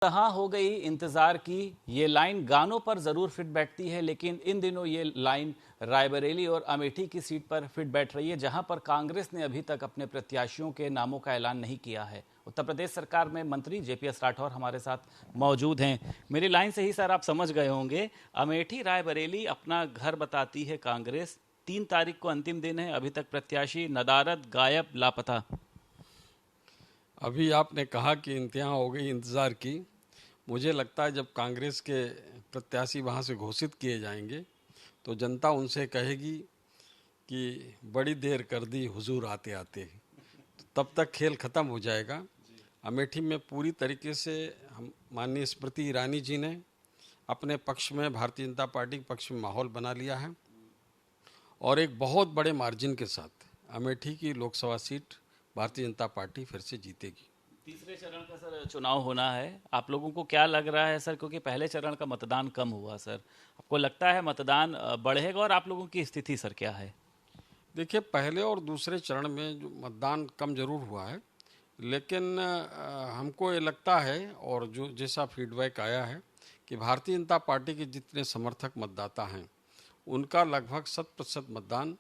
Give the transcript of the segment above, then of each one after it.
कहाँ हो गई इंतजार की ये लाइन। गानों पर जरूर फिट बैठती है, लेकिन इन दिनों ये लाइन रायबरेली और अमेठी की सीट पर फिट बैठ रही है, जहां पर कांग्रेस ने अभी तक अपने प्रत्याशियों के नामों का ऐलान नहीं किया है। उत्तर प्रदेश सरकार में मंत्री जेपीएस राठौर हमारे साथ मौजूद हैं। मेरी लाइन से ही सर आप समझ गए होंगे, अमेठी रायबरेली अपना घर बताती है कांग्रेस। 3 तारीख को अंतिम दिन है, अभी तक प्रत्याशी नदारद, गायब, लापता। अभी आपने कहा कि इंतहा हो गई इंतज़ार की। मुझे लगता है जब कांग्रेस के प्रत्याशी वहाँ से घोषित किए जाएंगे तो जनता उनसे कहेगी कि बड़ी देर कर दी हुजूर आते आते। तो तब तक खेल ख़त्म हो जाएगा। अमेठी में पूरी तरीके से हम माननीय स्मृति ईरानी जी ने अपने पक्ष में, भारतीय जनता पार्टी के पक्ष में माहौल बना लिया है और एक बहुत बड़े मार्जिन के साथ अमेठी की लोकसभा सीट भारतीय जनता पार्टी फिर से जीतेगी। तीसरे चरण का सर चुनाव होना है, आप लोगों को क्या लग रहा है सर? क्योंकि पहले चरण का मतदान कम हुआ सर, आपको लगता है मतदान बढ़ेगा? और आप लोगों की स्थिति सर क्या है? देखिए, पहले और दूसरे चरण में जो मतदान कम जरूर हुआ है, लेकिन हमको ये लगता है और जो जैसा फीडबैक आया है कि भारतीय जनता पार्टी के जितने समर्थक मतदाता हैं उनका लगभग 100% मतदान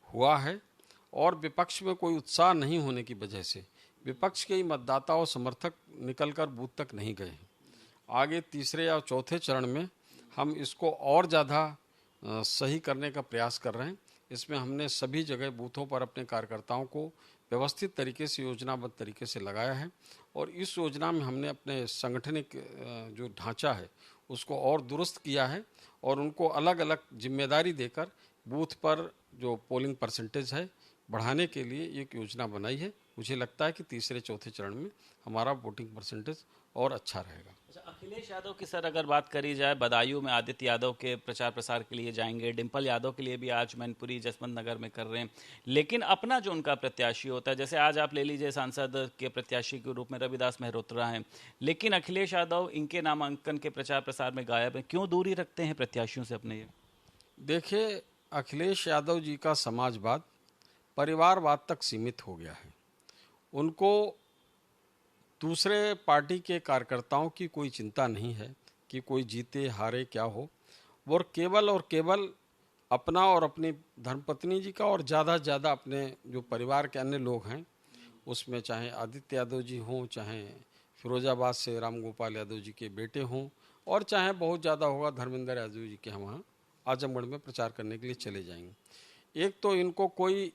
हुआ है और विपक्ष में कोई उत्साह नहीं होने की वजह से विपक्ष के ही मतदाता और समर्थक निकलकर बूथ तक नहीं गए हैं। आगे तीसरे या चौथे चरण में हम इसको और ज़्यादा सही करने का प्रयास कर रहे हैं। इसमें हमने सभी जगह बूथों पर अपने कार्यकर्ताओं को व्यवस्थित तरीके से, योजनाबद्ध तरीके से लगाया है और इस योजना में हमने अपने सांगठनिक जो ढांचा है उसको और दुरुस्त किया है और उनको अलग अलग जिम्मेदारी देकर बूथ पर जो पोलिंग परसेंटेज है बढ़ाने के लिए एक योजना बनाई है। मुझे लगता है कि तीसरे चौथे चरण में हमारा वोटिंग परसेंटेज और अच्छा रहेगा। अच्छा, अखिलेश यादव की सर अगर बात करी जाए, बदायूं में आदित्य यादव के प्रचार प्रसार के लिए जाएंगे, डिम्पल यादव के लिए भी आज मैनपुरी जसवंत नगर में कर रहे हैं, लेकिन अपना जो उनका प्रत्याशी होता है, जैसे आज आप ले लीजिए सांसद के प्रत्याशी के रूप में रविदास मेहरोत्रा हैं, लेकिन अखिलेश यादव इनके नामांकन के प्रचार प्रसार में गायब है। क्यों दूरी रखते हैं प्रत्याशियों से अपने? ये देखिए, अखिलेश यादव जी का समाजवाद परिवारवाद तक सीमित हो गया है। उनको दूसरे पार्टी के कार्यकर्ताओं की कोई चिंता नहीं है कि कोई जीते हारे क्या हो। वो और केवल अपना और अपनी धर्मपत्नी जी का और ज़्यादा से ज़्यादा अपने जो परिवार के अन्य लोग हैं उसमें, चाहे आदित्य यादव जी हों, चाहे फिरोजाबाद से राम गोपाल यादव जी के बेटे हों, और चाहे बहुत ज़्यादा होगा धर्मेंद्र यादव जी के वहाँ आजमगढ़ में प्रचार करने के लिए चले जाएंगे। एक तो इनको कोई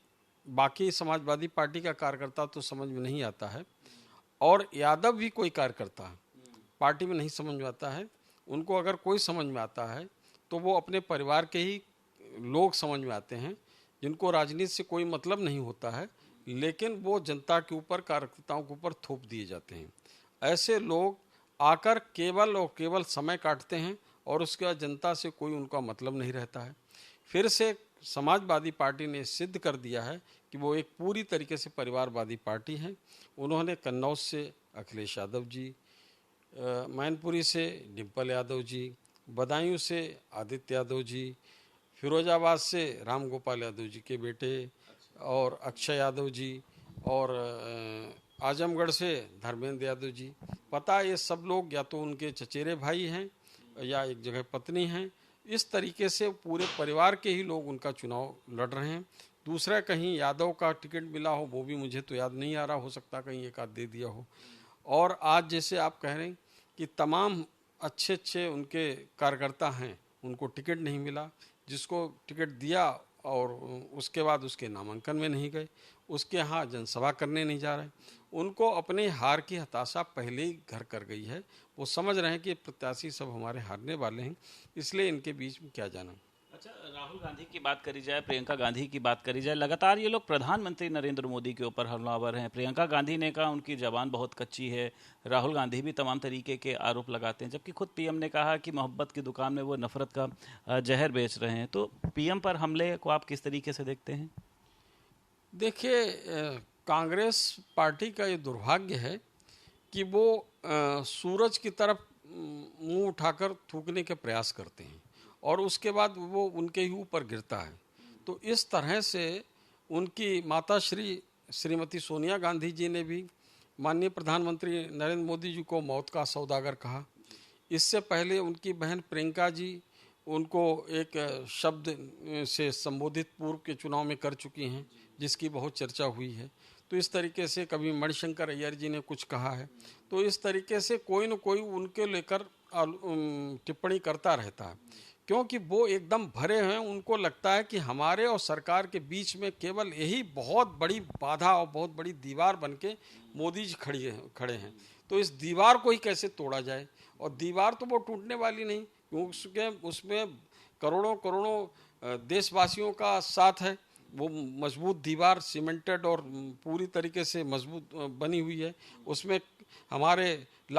बाकी समाजवादी पार्टी का कार्यकर्ता तो समझ में नहीं आता है और यादव भी कोई कार्यकर्ता पार्टी में नहीं समझ में आता है। उनको अगर कोई समझ में आता है तो वो अपने परिवार के ही लोग समझ में आते हैं, जिनको राजनीति से कोई मतलब नहीं होता है, लेकिन वो जनता के ऊपर, कार्यकर्ताओं के ऊपर थोप दिए जाते हैं। ऐसे लोग आकर केवल और केवल समय काटते हैं और उसके बाद जनता से कोई उनका मतलब नहीं रहता है। फिर से समाजवादी पार्टी ने सिद्ध कर दिया है कि वो एक पूरी तरीके से परिवारवादी पार्टी है। उन्होंने कन्नौज से अखिलेश यादव जी, मैनपुरी से डिम्पल यादव जी, बदायूं से आदित्य यादव जी, फिरोजाबाद से राम गोपाल यादव जी के बेटे और अक्षय यादव जी, और आजमगढ़ से धर्मेंद्र यादव जी। पता ये सब लोग या तो उनके चचेरे भाई हैं या एक जगह पत्नी हैं। इस तरीके से पूरे परिवार के ही लोग उनका चुनाव लड़ रहे हैं। दूसरा, कहीं यादव का टिकट मिला हो वो भी मुझे तो याद नहीं आ रहा, हो सकता कहीं एक आध दे दिया हो। और आज जैसे आप कह रहे हैं कि तमाम अच्छे अच्छे उनके कार्यकर्ता हैं, उनको टिकट नहीं मिला। जिसको टिकट दिया और उसके बाद उसके नामांकन में नहीं गए, उसके यहाँ जनसभा करने नहीं जा रहे, उनको अपने हार की हताशा पहले ही घर कर गई है। वो समझ रहे हैं कि प्रत्याशी सब हमारे हारने वाले हैं, इसलिए इनके बीच में क्या जाना। अच्छा, राहुल गांधी की बात करी जाए, प्रियंका गांधी की बात करी जाए, लगातार ये लोग प्रधानमंत्री नरेंद्र मोदी के ऊपर हमलावर हैं। प्रियंका गांधी ने कहा उनकी जबान बहुत कच्ची है, राहुल गांधी भी तमाम तरीके के आरोप लगाते हैं, जबकि खुद पीएम ने कहा कि मोहब्बत की दुकान में वो नफरत का जहर बेच रहे हैं। तो पीएम पर हमले को आप किस तरीके से देखते हैं? देखिए, कांग्रेस पार्टी का ये दुर्भाग्य है कि वो सूरज की तरफ मुंह उठाकर थूकने के प्रयास करते हैं और उसके बाद वो उनके ही ऊपर गिरता है। तो इस तरह से उनकी माता श्रीमती सोनिया गांधी जी ने भी माननीय प्रधानमंत्री नरेंद्र मोदी जी को मौत का सौदागर कहा। इससे पहले उनकी बहन प्रियंका जी उनको एक शब्द से संबोधित पूर्व के चुनाव में कर चुकी हैं, जिसकी बहुत चर्चा हुई है। तो इस तरीके से कभी मणिशंकर अय्यर जी ने कुछ कहा है। तो इस तरीके से कोई न कोई उनके लेकर टिप्पणी करता रहता है, क्योंकि वो एकदम भरे हैं। उनको लगता है कि हमारे और सरकार के बीच में केवल यही बहुत बड़ी बाधा और बहुत बड़ी दीवार बनके मोदी जी खड़े हैं। तो इस दीवार को ही कैसे तोड़ा जाए, और दीवार तो वो टूटने वाली नहीं, क्योंकि उसमें करोड़ों करोड़ों देशवासियों का साथ है। वो मजबूत दीवार सीमेंटेड और पूरी तरीके से मजबूत बनी हुई है। उसमें हमारे